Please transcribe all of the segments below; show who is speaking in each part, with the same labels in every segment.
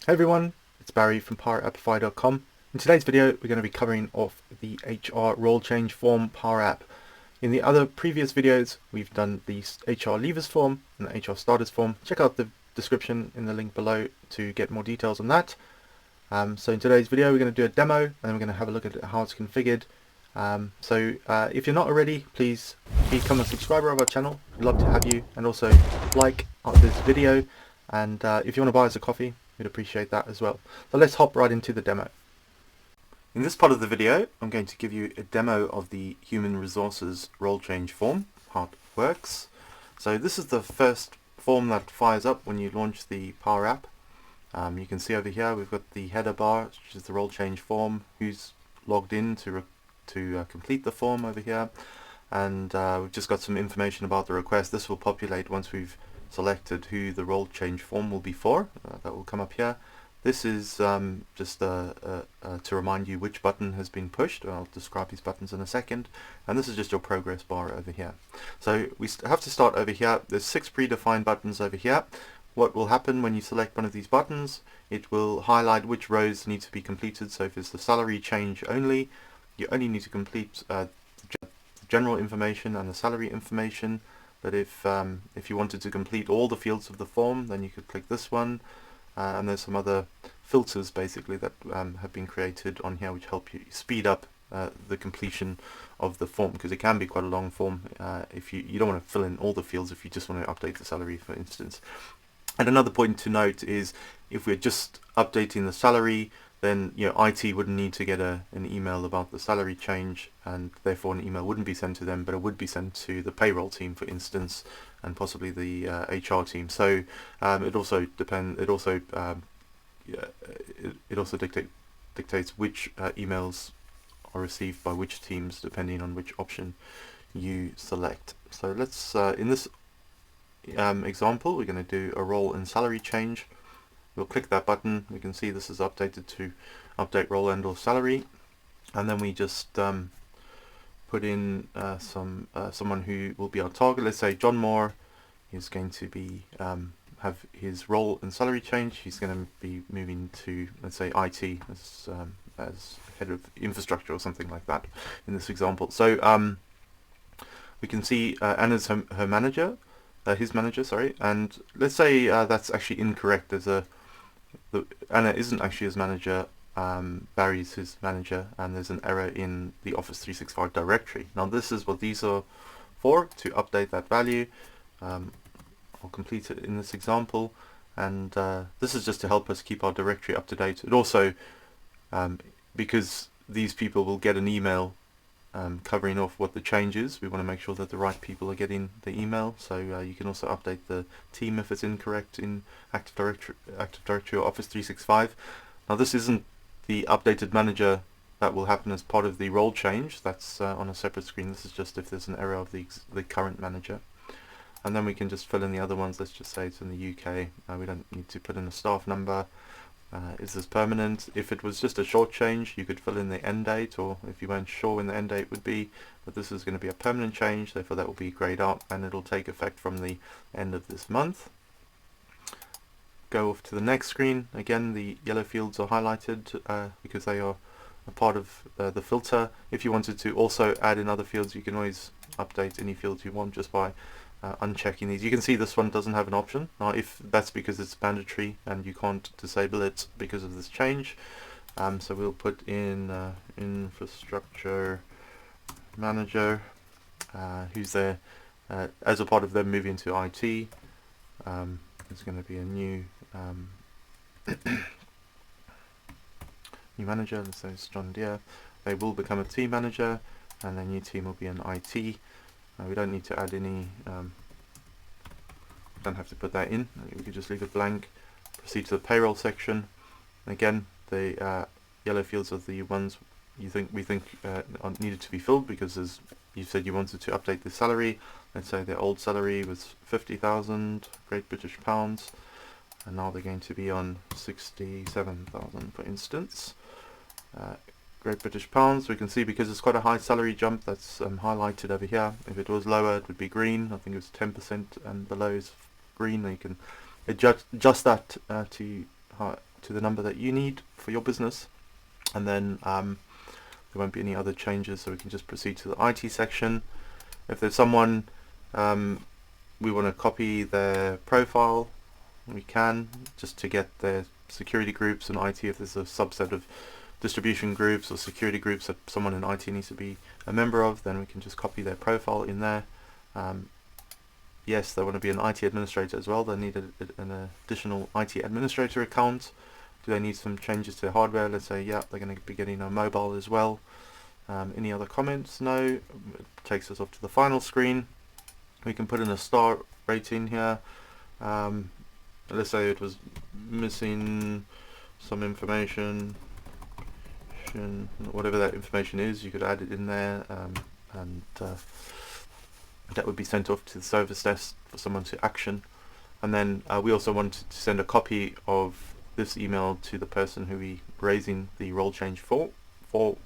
Speaker 1: Hey everyone, it's Barry from PowerAppify.com. In today's video we're going to be covering off the HR role change form Power App. In the other previous videos we've done the HR leavers form and the HR starters form. Check out the description in the link below to get more details on that. So in today's video we're going to do a demo and then we're going to have a look at how it's configured. If you're not already, please become a subscriber of our channel. We'd love to have you, and also like this video, and if you want to buy us a coffee, we'd appreciate that as well. So let's hop right into the demo. In this part of the video I'm going to give you a demo of the human resources role change form, how it works. So this is the first form that fires up when you launch the Power App. You can see over here we've got the header bar, which is the role change form, who's logged in to complete the form over here, and we've just got some information about the request. This will populate once we've selected who the role change form will be for. That will come up here. This is just to remind you which button has been pushed. I'll describe these buttons in a second, and this is just your progress bar over here. So we have to start over here. There's 6 predefined buttons over here. What will happen when you select one of these buttons, it will highlight which rows need to be completed. So if it's the salary change only, you only need to complete the general information and the salary information. But if you wanted to complete all the fields of the form, then you could click this one. And there's some other filters basically that have been created on here which help you speed up the completion of the form, because it can be quite a long form if you don't want to fill in all the fields if you just want to update the salary, for instance. And another point to note is if we're just updating the salary, then IT wouldn't need to get an email about the salary change, and therefore an email wouldn't be sent to them, but it would be sent to the payroll team, for instance, and possibly the HR team. So it also dictates which emails are received by which teams depending on which option you select. So let's in this example we're going to do a role and salary change. We'll click that button. We can see this is updated to update role and or salary, and then we just put in someone who will be our target. Let's say John Moore is going to be have his role and salary change. He's going to be moving to, let's say, IT as head of infrastructure or something like that in this example. So we can see Anna's her manager. His manager, sorry, and let's say that's actually incorrect. Anna isn't actually his manager, Barry's his manager, and there's an error in the Office 365 directory. Now this is what these are for, to update that value. I'll complete it in this example, and this is just to help us keep our directory up to date. It also, because these people will get an email covering off what the change is, we want to make sure that the right people are getting the email. So you can also update the team if it's incorrect in Active Directory or Office 365. Now this isn't the updated manager that will happen as part of the role change. That's on a separate screen. This is just if there's an error of the current manager. And then we can just fill in the other ones. Let's just say it's in the UK. We don't need to put in a staff number. Is this permanent? If it was just a short change, you could fill in the end date, or if you weren't sure when the end date would be. But this is going to be a permanent change, therefore that will be grayed out, and it'll take effect from the end of this month. Go off to the next screen. Again, the yellow fields are highlighted because they are a part of the filter. If you wanted to also add in other fields, you can always update any fields you want just by unchecking these. You can see this one doesn't have an option. Now if that's because it's mandatory and you can't disable it because of this change. So we'll put in infrastructure manager, who's there as a part of them moving to IT. There's going to be a new new manager. Let's say it's John Deere. They will become a team manager, and their new team will be in IT. We don't need to add any, don't have to put that in. We could just leave it blank. Proceed to the payroll section. Again, the yellow fields are the ones we think are needed to be filled, because as you said you wanted to update the salary. Let's say their old salary was 50,000 Great British pounds, and now they're going to be on 67,000, for instance. Great British pounds, we can see because it's quite a high salary jump, that's highlighted over here. If it was lower it would be green. I think it was 10% and below is green. You can adjust that to to the number that you need for your business, and then there won't be any other changes, so we can just proceed to the IT section. If there's someone we want to copy their profile, we can, just to get their security groups in IT. If there's a subset of distribution groups or security groups that someone in IT needs to be a member of, then we can just copy their profile in there. Yes, they want to be an IT administrator as well. They need an additional IT administrator account. Do they need some changes to hardware? Let's say, yeah, they're going to be getting a mobile as well. Any other comments? No. It takes us off to the final screen. We can put in a star rating here. Let's say it was missing some information, whatever that information is, you could add it in there, and that would be sent off to the service desk for someone to action. And then we also wanted to send a copy of this email to the person who we raising the role change for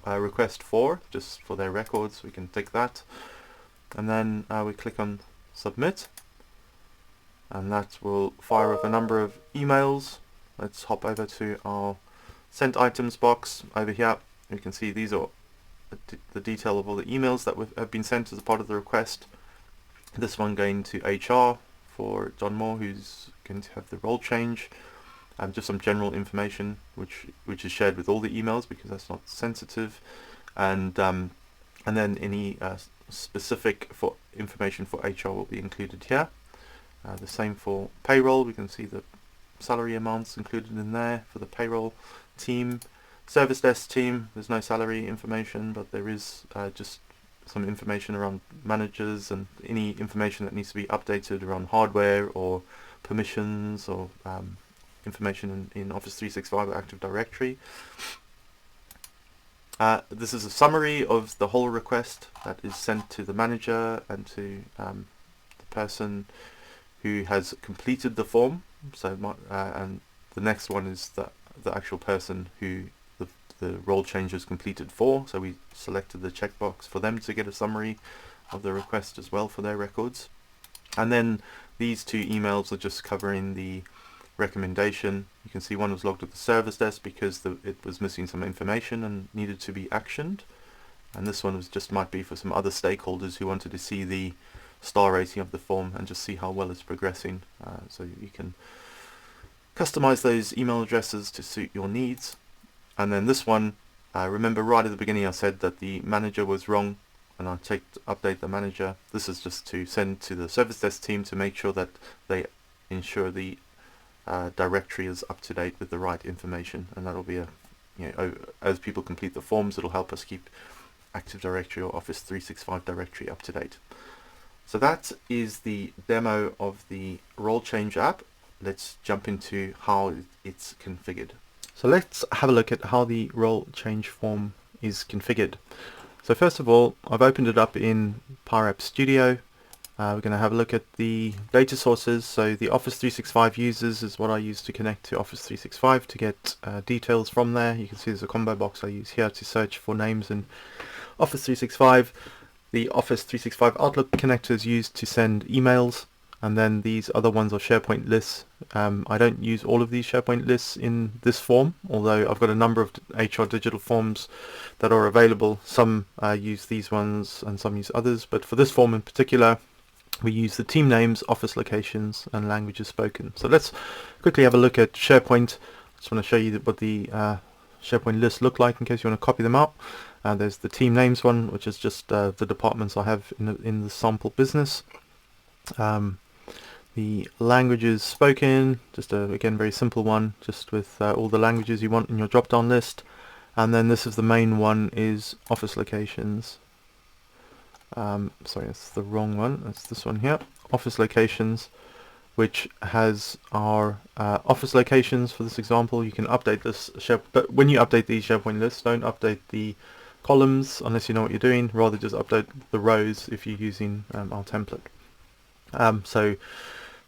Speaker 1: request for, just for their records. We can tick that, and then we click on submit, and that will fire up a number of emails. Let's hop over to our sent items box over here. You can see these are the detail of all the emails that have been sent as a part of the request. This one going to HR for John Moore, who's going to have the role change, and just some general information which is shared with all the emails because that's not sensitive, and then any specific for information for HR will be included here. The same for payroll. We can see the salary amounts included in there for the payroll team. Service desk team, there's no salary information, but there is just some information around managers and any information that needs to be updated around hardware or permissions or information in Office 365 or Active Directory. This is a summary of the whole request that is sent to the manager and to the person who has completed the form. So and the next one is the actual person who the role change is completed for. So we selected the checkbox for them to get a summary of the request as well for their records. And then these two emails are just covering the recommendation. You can see one was logged at the service desk because it was missing some information and needed to be actioned. And this one was just might be for some other stakeholders who wanted to see the star rating of the form and just see how well it's progressing. So you can customize those email addresses to suit your needs. And then this one, remember right at the beginning I said that the manager was wrong, and I'll update the manager. This is just to send to the service desk team to make sure that they ensure the directory is up to date with the right information, and that'll be as people complete the forms, it'll help us keep Active Directory or Office 365 directory up to date. So that is the demo of the role change app. Let's jump into how it's configured. So let's have a look at how the role change form is configured. So first of all, I've opened it up in Power Apps Studio. We're going to have a look at the data sources. So the Office 365 users is what I use to connect to Office 365 to get details from there. You can see there's a combo box I use here to search for names in Office 365. The Office 365 Outlook connector is used to send emails, and then these other ones are SharePoint lists. I don't use all of these SharePoint lists in this form, although I've got a number of HR digital forms that are available. Some use these ones and some use others, but for this form in particular, we use the team names, office locations, and languages spoken. So let's quickly have a look at SharePoint. I just want to show you what the SharePoint lists look like in case you want to copy them out. There's the team names one, which is just the departments I have in the sample business. The languages spoken, just again very simple one, just with all the languages you want in your drop down list. And then this is the main one, is office locations. Sorry, that's the wrong one. That's this one here, office locations, which has our office locations. For this example, you can update this but when you update these SharePoint lists, don't update the columns unless you know what you're doing. Rather just update the rows if you're using our template. So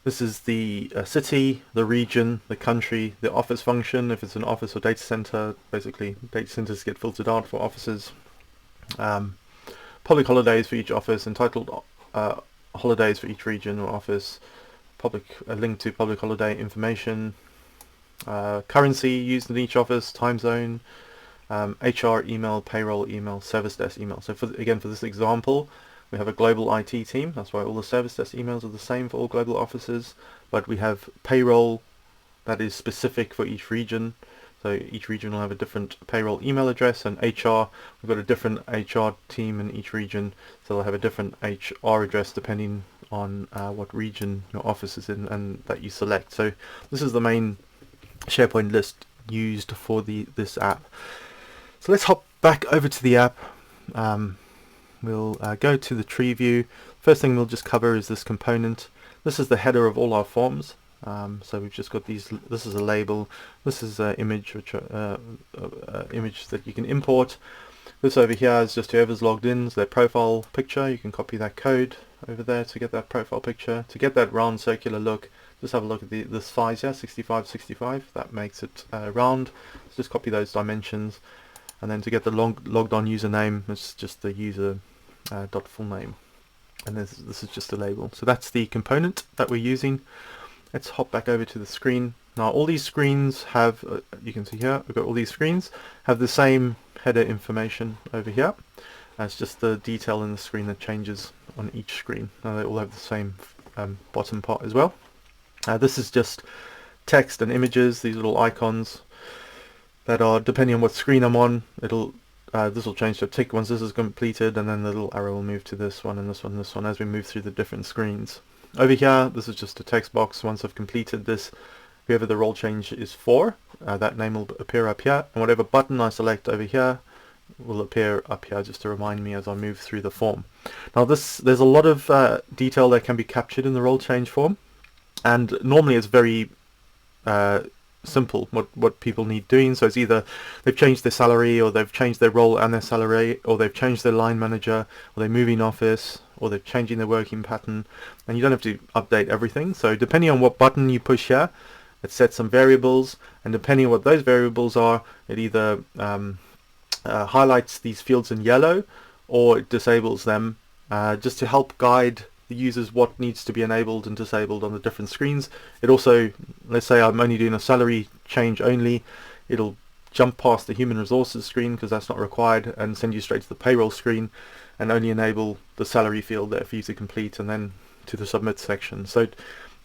Speaker 1: this is the city, the region, the country, the office function. If it's an office or data center, basically data centers get filtered out for offices. Public holidays for each office, entitled holidays for each region or office, a link to public holiday information, currency used in each office, time zone, HR email, payroll email, service desk email. So for this example, we have a global IT team. That's why all the service desk emails are the same for all global offices. But we have payroll that is specific for each region. So each region will have a different payroll email address, and HR, we've got a different HR team in each region. So they'll have a different HR address depending on what region your office is in and that you select. So this is the main SharePoint list used for this app. So let's hop back over to the app. We'll go to the tree view. First thing we'll just cover is this component. This is the header of all our forms. So we've just got these. This is a label. This is an image, which image that you can import. This over here is just whoever's logged in, their profile picture. You can copy that code over there to get that profile picture. To get that round circular look, just have a look at this size here, 6565. That makes it round. So just copy those dimensions. And then to get the logged on username, it's just the user dot full name. And this is just a label. So that's the component that we're using. Let's hop back over to the screen. Now all these screens have, you can see here, we've got all these screens, have the same header information over here. It's just the detail in the screen that changes on each screen. Now they all have the same bottom part as well. This is just text and images, these little icons that are, depending on what screen I'm on, it'll this will change to a tick once this is completed, and then the little arrow will move to this one and this one and this one as we move through the different screens. Over here, this is just a text box. Once I've completed this, whoever the role change is for, that name will appear up here, and whatever button I select over here will appear up here just to remind me as I move through the form. Now there's a lot of detail that can be captured in the role change form, and normally it's very simple what people need doing. So it's either they've changed their salary, or they've changed their role and their salary, or they've changed their line manager, or they're moving office, or they're changing their working pattern, and you don't have to update everything. So depending on what button you push here, it sets some variables, and depending on what those variables are, it either highlights these fields in yellow or it disables them, just to help guide the users what needs to be enabled and disabled on the different screens. It also, let's say I'm only doing a salary change only, it'll jump past the human resources screen because that's not required and send you straight to the payroll screen and only enable the salary field there for you to complete and then to the submit section. So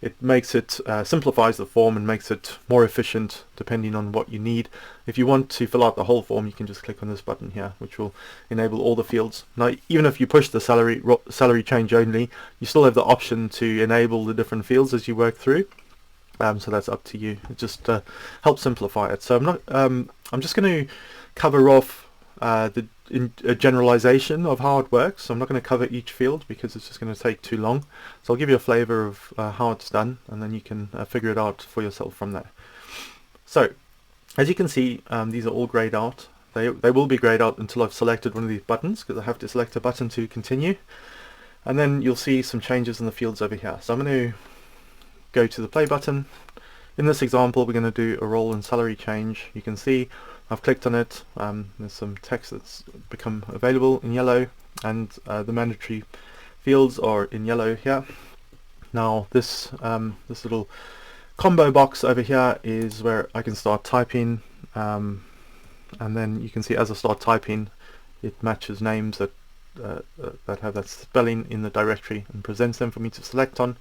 Speaker 1: it makes it simplifies the form and makes it more efficient depending on what you need. If you want to fill out the whole form, you can just click on this button here, which will enable all the fields. Now even if you push the salary change only, you still have the option to enable the different fields as you work through. So that's up to you. It just helps simplify it. So I'm just going to cover off a generalization of how it works. So I'm not going to cover each field because it's just going to take too long. So I'll give you a flavor of how it's done, and then you can figure it out for yourself from there. So as you can see, these are all grayed out. They will be grayed out until I've selected one of these buttons, because I have to select a button to continue. And then you'll see some changes in the fields over here. So I'm going to go to the play button. In this example, we're going to do a role and salary change. You can see I've clicked on it. There's some text that's become available in yellow, and the mandatory fields are in yellow here. Now this little combo box over here is where I can start typing, and then you can see as I start typing, it matches names that have that spelling in the directory and presents them for me to select on.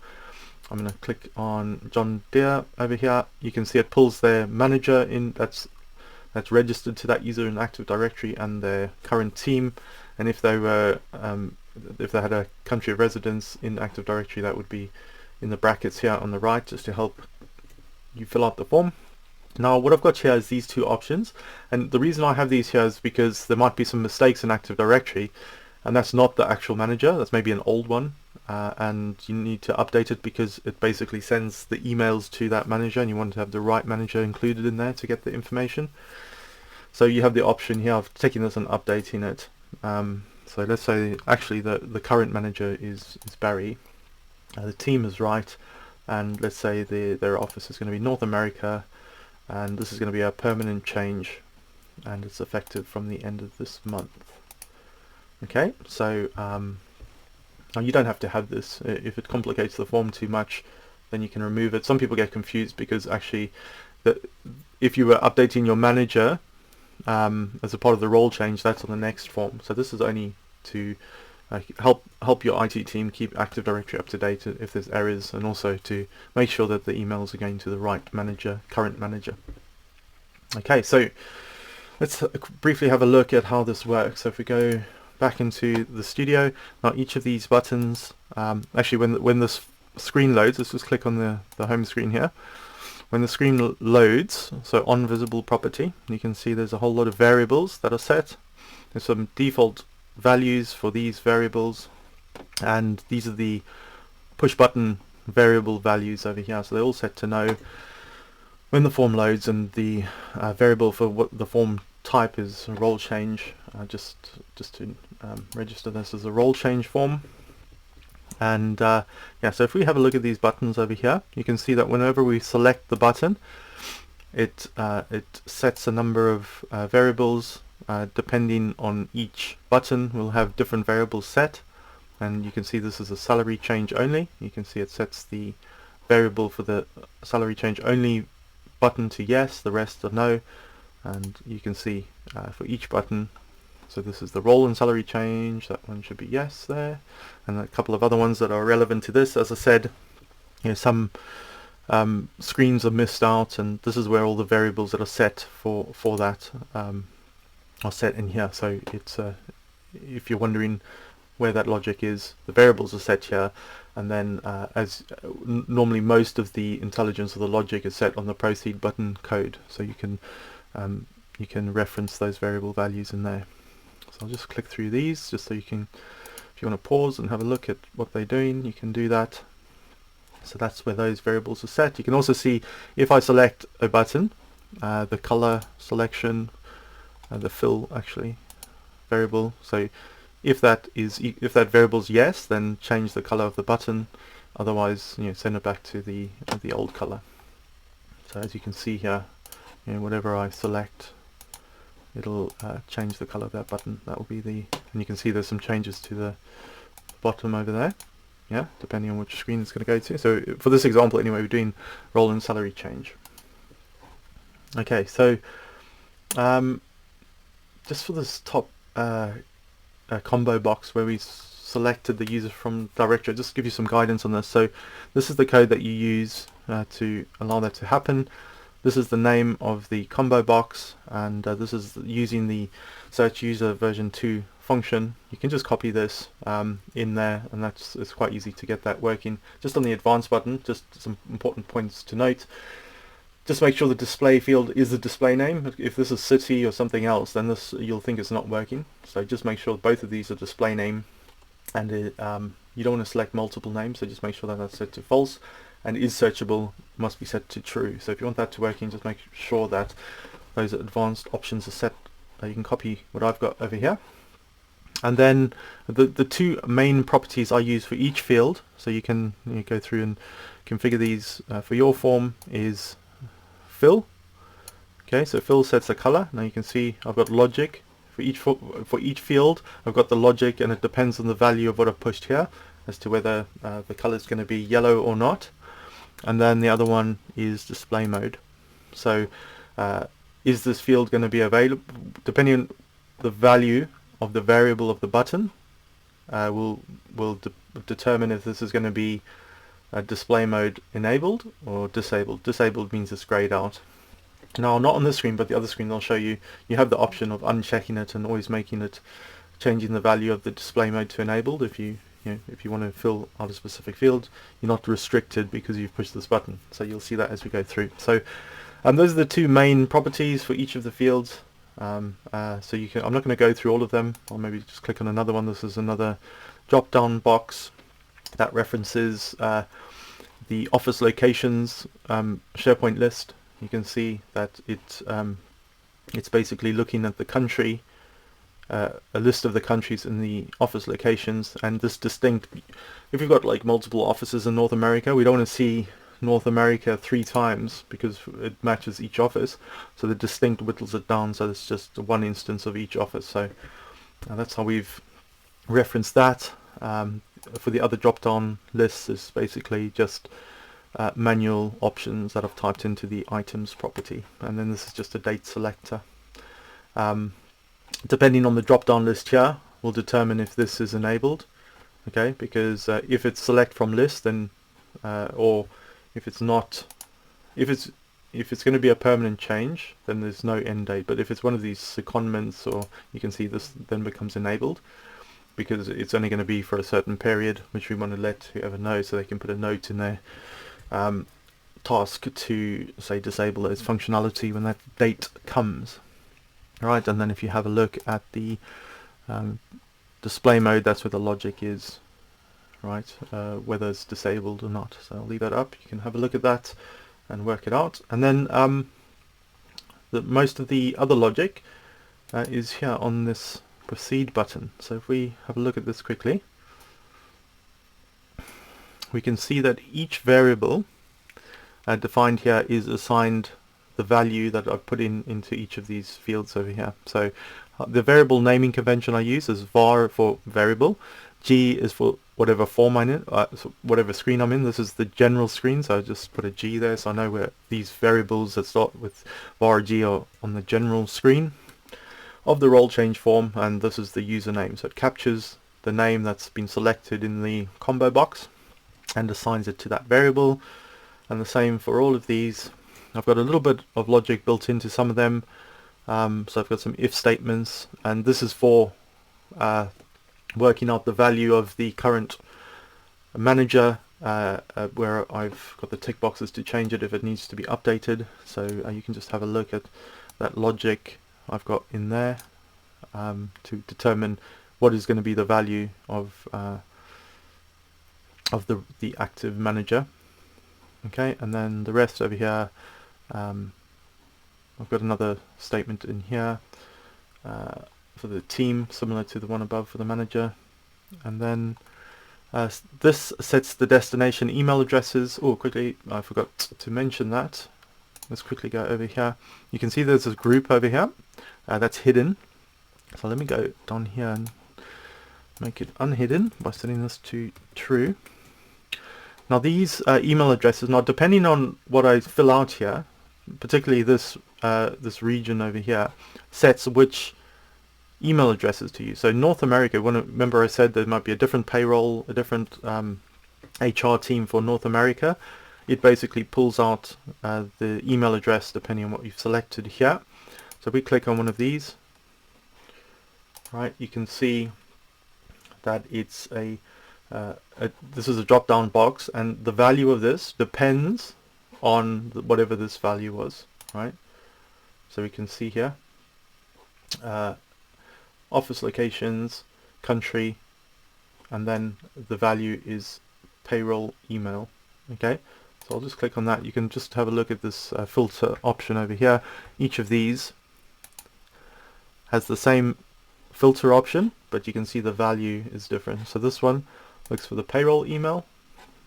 Speaker 1: I'm going to click on John Deere over here. You can see it pulls their manager in that's registered to that user in Active Directory and their current team, and if they were if they had a country of residence in Active Directory, that would be in the brackets here on the right, just to help you fill out the form. Now what I've got here is these two options, and the reason I have these here is because there might be some mistakes in Active Directory, and that's not the actual manager, that's maybe an old one, and you need to update it because it basically sends the emails to that manager, and you want to have the right manager included in there to get the information. So you have the option here of taking this and updating it. So let's say actually the current manager is Barry, the team is right, and let's say their office is going to be North America, and this is going to be a permanent change, and it's effective from the end of this month. Okay, so now you don't have to have this. If it complicates the form too much, then you can remove it. Some people get confused because actually if you were updating your manager as a part of the role change, that's on the next form. So this is only to help your IT team keep Active Directory up to date if there's errors, and also to make sure that the emails are going to the right manager, current manager. Okay, so let's briefly have a look at how this works. So if we go back into the studio, now each of these buttons, actually when this screen loads, let's just click on the home screen here. When the screen loads, so on visible property, you can see there's a whole lot of variables that are set. There's some default values for these variables, and these are the push button variable values over here, so they're all set to no when the form loads, and the variable for what the form type is a role change, just to register this as a role change form. And yeah, so if we have a look at these buttons over here, you can see that whenever we select the button, it sets a number of variables. Depending on each button, we'll have different variables set, and you can see this is a salary change only. You can see it sets the variable for the salary change only button to yes, the rest are no, and you can see for each button, so this is the role and salary change, that one should be yes there, and a couple of other ones that are relevant to this. As I said, some screens are missed out, and this is where all the variables that are set for that are set in here. So it's if you're wondering where that logic is, the variables are set here, and then normally most of the intelligence of the logic is set on the proceed button code, so you can reference those variable values in there. So I'll just click through these just so you can, if you want to pause and have a look at what they're doing, you can do that. So that's where those variables are set. You can also see if I select a button, the color selection, the fill actually variable. So if that variable is yes, then change the color of the button. Otherwise, send it back to the old color. So as you can see here, whatever I select, it'll change the color of that button. That will be and you can see there's some changes to the bottom over there. Yeah, depending on which screen it's going to go to. So for this example, anyway, we're doing role and salary change. Okay, so just for this top combo box where we selected the user from directory, just give you some guidance on this. So this is the code that you use to allow that to happen. This is the name of the combo box, and this is using the search user version 2 function. You can just copy this in there, and it's quite easy to get that working. Just on the advanced button, just some important points to note. Just make sure the display field is the display name. If this is city or something else, then you'll think it's not working. So just make sure both of these are display name, and you don't want to select multiple names, so just make sure that that's set to false, and is searchable must be set to true. So if you want that to work, just make sure that those advanced options are set. You can copy what I've got over here. And then the two main properties I use for each field, so you can go through and configure these for your form, is fill. Okay, so fill sets the color. Now you can see I've got logic for each field. I've got the logic, and it depends on the value of what I've pushed here as to whether the color is going to be yellow or not. And then the other one is display mode. So is this field going to be available? Depending on the value of the variable of the button, will determine if this is going to be display mode enabled or disabled. Disabled means it's grayed out. Now, not on this screen, but the other screen I'll show you, you have the option of unchecking it and always changing the value of the display mode to enabled. If you want to fill out a specific field, you're not restricted because you've pushed this button. So you'll see that as we go through. So those are the two main properties for each of the fields. So you can, I'm not going to go through all of them. I'll maybe just click on another one. This is another drop-down box that references the office locations SharePoint list. You can see that it's basically looking at the country, a list of the countries in the office locations, and this distinct. If you've got like multiple offices in North America, we don't want to see North America 3 times because it matches each office. So the distinct whittles it down, so it's just one instance of each office. So that's how we've referenced that. For the other drop-down lists, is basically just manual options that I've typed into the items property, and then this is just a date selector. Depending on the drop down list here will determine if this is enabled, okay, because if it's select from list, then or if it's not, if it's going to be a permanent change, then there's no end date. But if it's one of these secondments, or you can see this then becomes enabled, because it's only going to be for a certain period, which we want to let whoever know, so they can put a note in their task to say disable its functionality when that date comes. Right, and then if you have a look at the display mode, that's where the logic is, right, whether it's disabled or not. So I'll leave that up. You can have a look at that and work it out. And then most of the other logic is here on this proceed button. So if we have a look at this quickly, we can see that each variable defined here is assigned the value that I've put into each of these fields over here. So the variable naming convention I use is var for variable, G is for whatever form I'm in, so whatever screen I'm in. This is the general screen, so I just put a G there, so I know where these variables that start with var G are on the general screen of the role change form, and this is the username. So it captures the name that's been selected in the combo box and assigns it to that variable. And the same for all of these. I've got a little bit of logic built into some of them. So I've got some if statements, and this is for working out the value of the current manager, where I've got the tick boxes to change it if it needs to be updated. So you can just have a look at that logic I've got in there to determine what is going to be the value of the active manager. Okay, and then the rest over here, I've got another statement in here for the team, similar to the one above for the manager. And then this sets the destination email addresses. Oh, quickly, I forgot to mention that. Let's quickly go over here. You can see there's a group over here that's hidden. So let me go down here and make it unhidden by setting this to true. Now these email addresses, now depending on what I fill out here, particularly this this region over here, sets which email addresses to use. So North America, remember I said there might be a different payroll, a different HR team for North America. It basically pulls out the email address depending on what you've selected here. So if we click on one of these, right, you can see that it's this is a drop-down box, and the value of this depends on whatever this value was, right? So we can see here office locations, country, and then the value is payroll email. Okay, so I'll just click on that. You can just have a look at this filter option over here. Each of these has the same filter option, but you can see the value is different. So this one looks for the payroll email,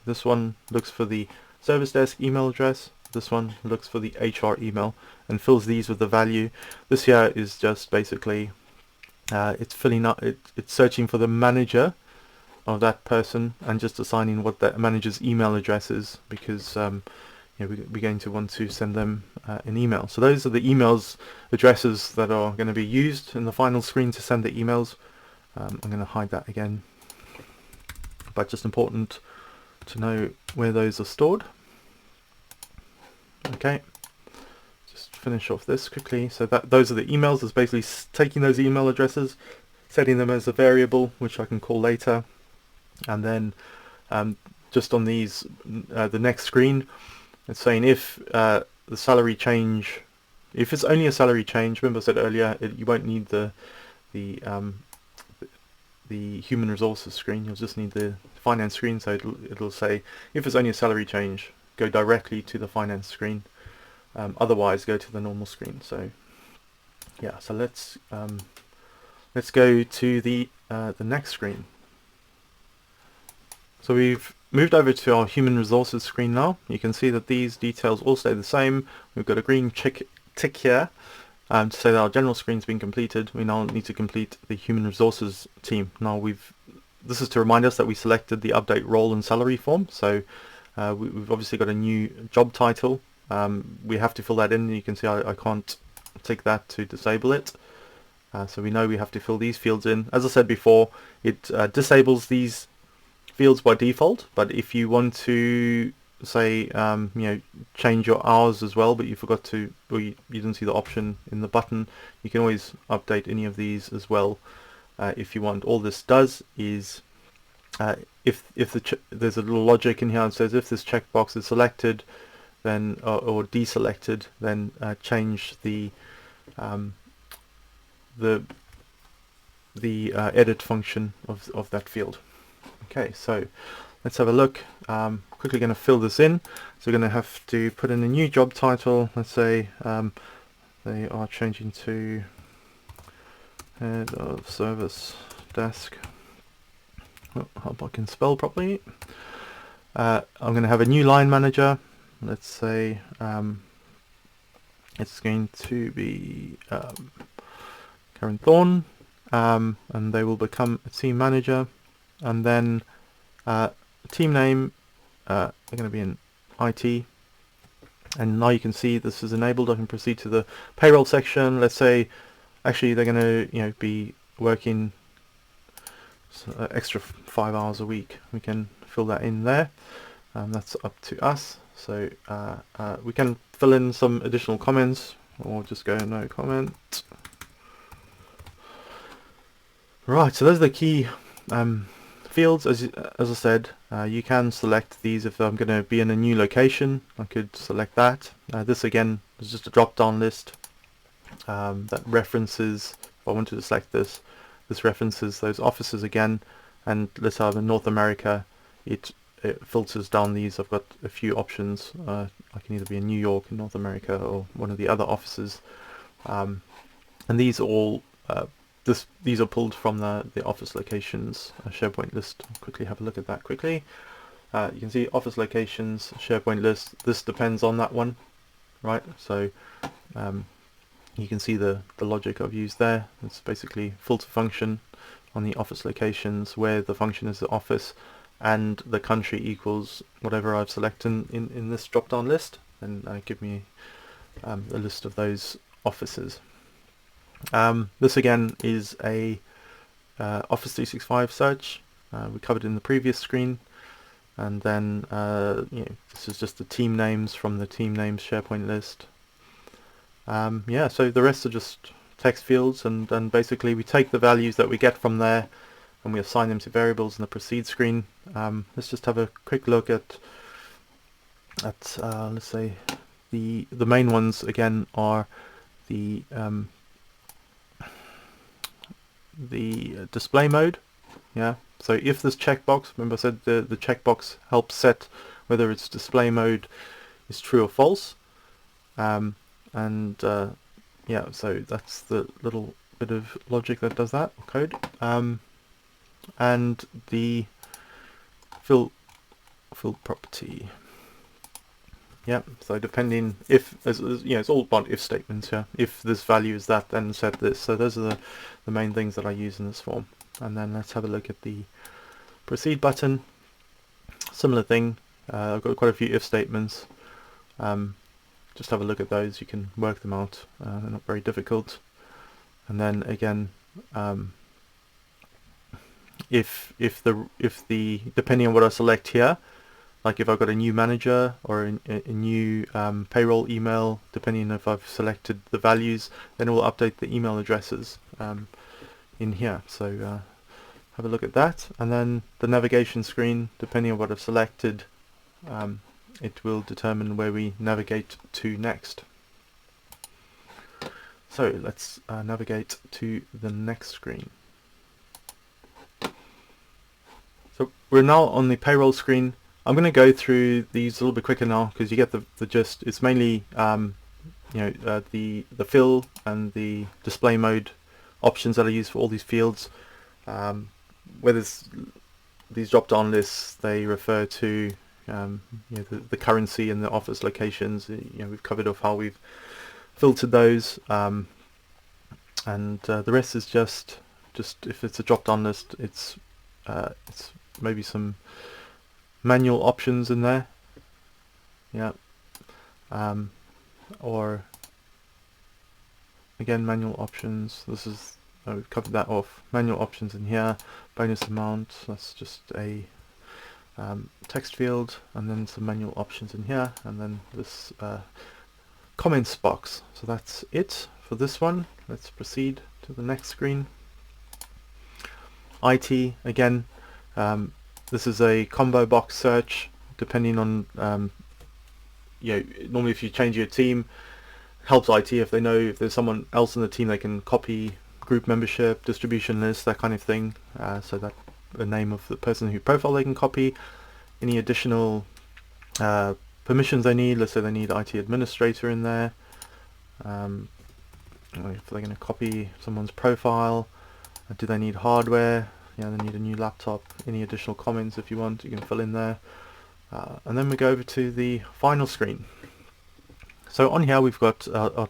Speaker 1: this one looks for the service desk email address, this one looks for the HR email, and fills these with the value. This here is just basically it's filling up, it's searching for the manager of that person and just assigning what that manager's email address is, because we're going to want to send them an email. So those are the emails addresses that are going to be used in the final screen to send the emails. I'm going to hide that again, but just important to know where those are stored. Okay, just finish off this quickly. So those are the emails. It's basically taking those email addresses, setting them as a variable which I can call later, and then just on these the next screen, it's saying if the salary change, if it's only a salary change, remember I said earlier you won't need the human resources screen, you'll just need the finance screen. So it'll say if it's only a salary change, go directly to the finance screen, otherwise go to the normal screen. So yeah, so let's go to the next screen. So we've moved over to our human resources screen now. You can see that these details all stay the same. We've got a green tick here to say that our general screen's been completed. We now need to complete the human resources team. Now this is to remind us that we selected the update role and salary form. So we've obviously got a new job title. We have to fill that in. You can see I can't tick that to disable it. So we know we have to fill these fields in. As I said before, it disables these fields by default, but if you want to say change your hours as well, but you forgot to, or you didn't see the option in the button, you can always update any of these as well if you want. All this does is if there's a little logic in here and says if this checkbox is selected, then or deselected, then change the edit function of that field. Okay, so let's have a look. Quickly going to fill this in. So we're going to have to put in a new job title. Let's say they are changing to head of service desk. Oh, hope I can spell properly. I'm going to have a new line manager. Let's say it's going to be Karen Thorne, and they will become a team manager. And then team name are going to be in IT. And now you can see this is enabled. I can proceed to the payroll section. Let's say actually they're going to be working extra 5 hours a week. We can fill that in there. That's up to us. So we can fill in some additional comments, or just go no comment. Right, so those are the key fields. As I said, you can select these. If I'm going to be in a new location, I could select that. This again is just a drop-down list that references. If I wanted to select this references those offices again. And let's have in North America, it filters down these. I've got a few options. I can either be in New York in North America or one of the other offices. And these are all these are pulled from the office locations SharePoint list. I'll quickly have a look at that quickly. You can see office locations SharePoint list. This depends on that one, right? So you can see the logic I've used there. It's basically filter function on the office locations where the function is the office and the country equals whatever I've selected in this drop down list, and give me a list of those offices. This again is a Office 365 search. We covered in the previous screen, and then this is just the team names from the team names SharePoint list. Yeah, so the rest are just text fields, and basically we take the values that we get from there and we assign them to variables in the proceed screen. Let's just have a quick look at let's say the main ones again are the display mode. Yeah, so if this checkbox, remember I said the checkbox helps set whether its display mode is true or false. Yeah, so that's the little bit of logic that does that, code. And the fill property. Yeah, so depending if, it's all about if statements. Yeah, if this value is that, then set this. So those are the main things that I use in this form. And then let's have a look at the proceed button. Similar thing. I've got quite a few if statements. Just have a look at those. You can work them out. They're not very difficult. And then again, if the depending on what I select here, like if I've got a new manager or a new payroll email, depending if I've selected the values, then it will update the email addresses in here. So have a look at that. And then the navigation screen, depending on what I've selected, it will determine where we navigate to next. So let's navigate to the next screen. So we're now on the payroll screen. I'm going to go through these a little bit quicker now because you get the gist. It's mainly the fill and the display mode options that are used for all these fields. Whether these drop-down lists, they refer to the currency and the office locations. We've covered off how we've filtered those, and the rest is just if it's a drop-down list, it's maybe some manual options in there. yeah, or again manual options. This is we've covered that off. Manual options in here, bonus amount. That's just a text field, and then some manual options in here, and then this comments box. So that's it for this one. Let's proceed to the next screen. IT again. This is a combo box search. Depending on normally if you change your team, helps IT if they know if there's someone else in the team they can copy group membership, distribution list, that kind of thing. So that the name of the person whose profile they can copy. Any additional permissions they need. Let's say they need IT administrator in there. If they're going to copy someone's profile, do they need hardware? Yeah, they need a new laptop. Any additional comments if you want, you can fill in there. And then we go over to the final screen. So on here we've got, on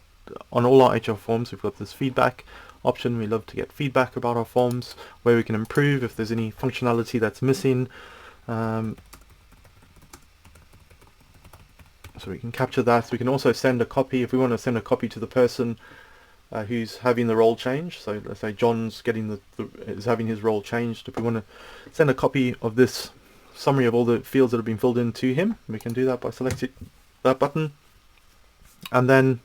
Speaker 1: all our HR forms, we've got this feedback option. We love to get feedback about our forms, where we can improve if there's any functionality that's missing. So we can capture that. We can also send a copy, if we want to send a copy to the person who's having the role change. So let's say John's getting is having his role changed. If we want to send a copy of this summary of all the fields that have been filled in to him, we can do that by selecting that button, and then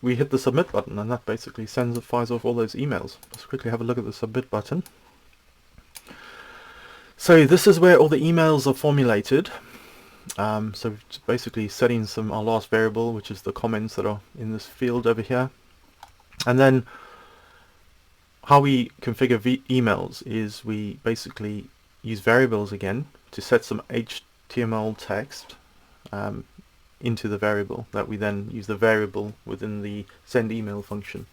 Speaker 1: we hit the submit button, and that basically fires off all those emails. Let's quickly have a look at the submit button. So this is where all the emails are formulated. So basically setting our last variable, which is the comments that are in this field over here. And then how we configure emails is we basically use variables again to set some HTML text into the variable, that we then use the variable within the send email function.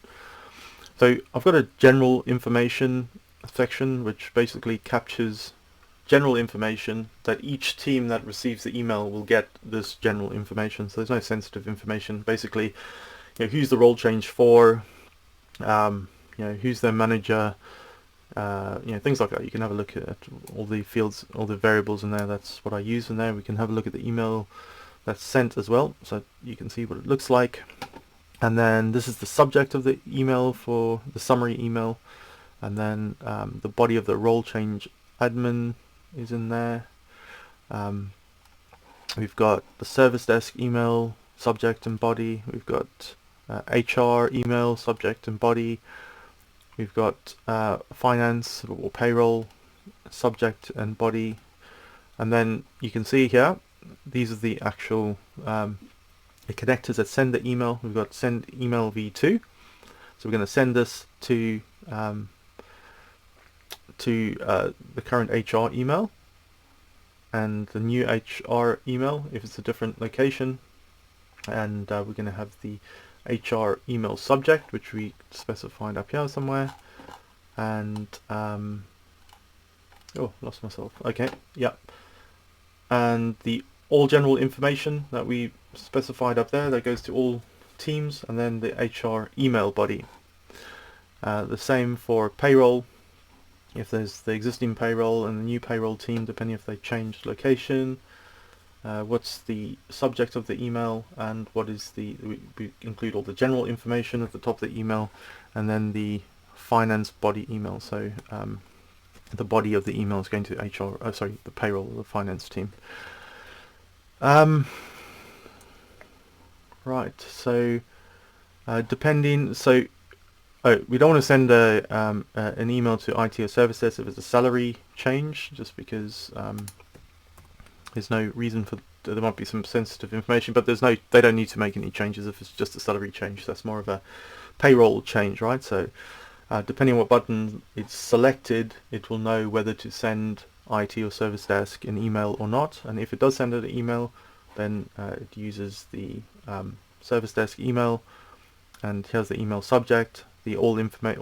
Speaker 1: So I've got a general information section which basically captures general information that each team that receives the email will get this general information. So there's no sensitive information. Basically, who's the role change for, who's their manager, things like that. You can have a look at all the fields, all the variables in there. That's what I use in there. We can have a look at the email that's sent as well, so you can see what it looks like. And then this is the subject of the email for the summary email, and then the body of the role change admin is in there. We've got the service desk email subject and body. We've got HR email subject and body. We've got finance or payroll subject and body. And then you can see here, these are the actual the connectors that send the email. We've got send email v2. So we're going to send this to the current HR email, and the new HR email if it's a different location, and we're going to have the HR email subject, which we specified up here somewhere, and oh, lost myself. Okay, yeah, and the all general information that we specified up there, that goes to all teams, and then the HR email body. The same for payroll. If there's the existing payroll and the new payroll team, depending if they changed location, what's the subject of the email, and what is we include all the general information at the top of the email, and then the finance body email. So the body of the email is going to HR, the payroll of the finance team. Right, so we don't want to send an email to IT or service desk if it's a salary change, just because there's no reason for, there might be some sensitive information, but they don't need to make any changes if it's just a salary change. That's more of a payroll change, right? So depending on what button it's selected, it will know whether to send IT or service desk an email or not. And if it does send an email, then it uses the service desk email, and here's the email subject, the all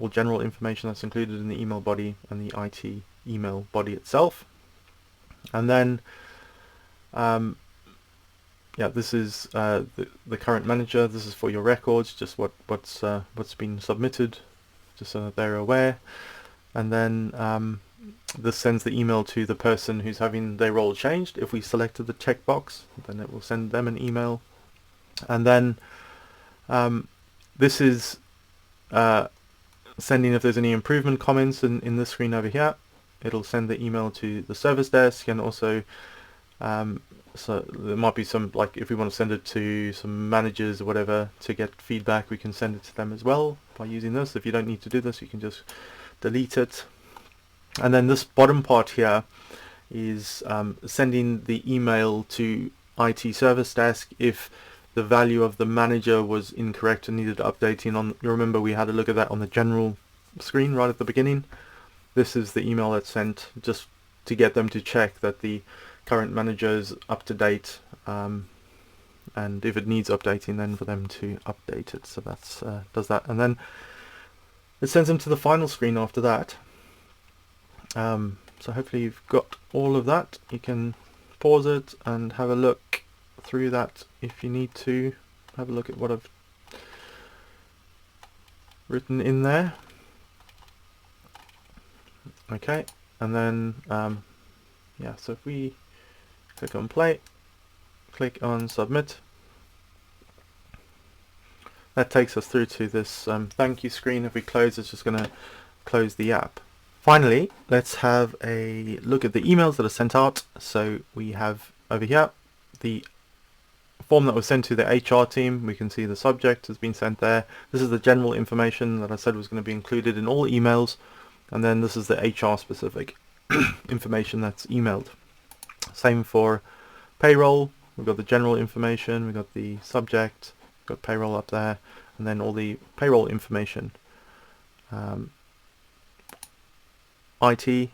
Speaker 1: general information that's included in the email body, and the IT email body itself. And then this is the current manager. This is for your records, just what's been submitted, just so that they're aware. And then this sends the email to the person who's having their role changed. If we selected the checkbox, then it will send them an email. And then this is sending if there's any improvement comments in this screen over here. It'll send the email to the service desk, and also so there might be some, like if we want to send it to some managers or whatever to get feedback, we can send it to them as well by using this. If you don't need to do this, you can just delete it. And then this bottom part here is sending the email to IT service desk if the value of the manager was incorrect and needed updating on. You remember we had a look at that on the general screen right at the beginning. This is the email that's sent just to get them to check that the current manager is up to date, and if it needs updating, then for them to update it. So that's does that, and then it sends them to the final screen after that. So hopefully you've got all of that. You can pause it and have a look through that if you need to. Have a look at what I've written in there. Okay, and then yeah, so if we click on play, click on submit, that takes us through to this thank you screen. If we close, it's just going to close the app. Finally, let's have a look at the emails that are sent out. So we have over here the form that was sent to the HR team. We can see the subject has been sent there. This is the general information that I said was going to be included in all emails. And then this is the HR specific information that's emailed. Same for payroll. We've got the general information, we've got the subject, we've got payroll up there, and then all the payroll information. IT,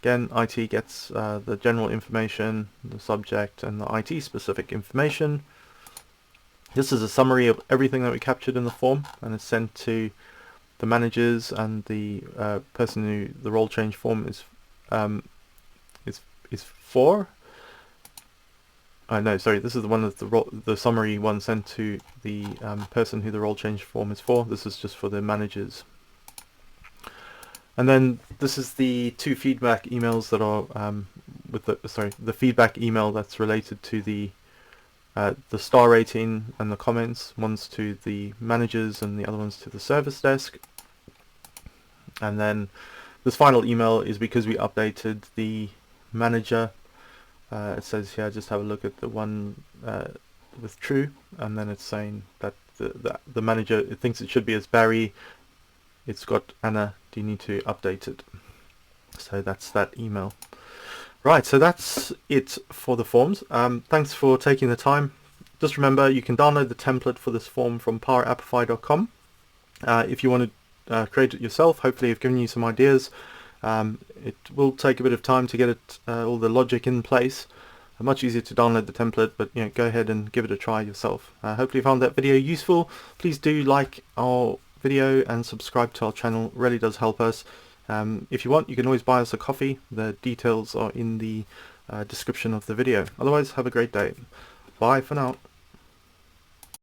Speaker 1: again, IT gets the general information, the subject, and the IT specific information. This is a summary of everything that we captured in the form, and it's sent to the managers and the person who the role change form is for. No, sorry, this is the one that's the summary one sent to the person who the role change form is for. This is just for the managers. And then this is the two feedback emails that are with the feedback email that's related to the star rating and the comments. One's to the managers and the other one's to the service desk. And then this final email is because we updated the manager. It says here, just have a look at the one with true, and then it's saying that the manager, it thinks it should be as Barry. It's got Anna. Do you need to update it? So that's that email. Right, so that's it for the forms. Thanks for taking the time. Just remember, you can download the template for this form from powerappify.com. If you want to create it yourself, hopefully I've given you some ideas. It will take a bit of time to get it all the logic in place. Much easier to download the template, but go ahead and give it a try yourself. Hopefully you found that video useful. Please do like our video and subscribe to our channel. It really does help us. If you want, you can always buy us a coffee. The details are in the description of the video. Otherwise, have a great day. Bye for now.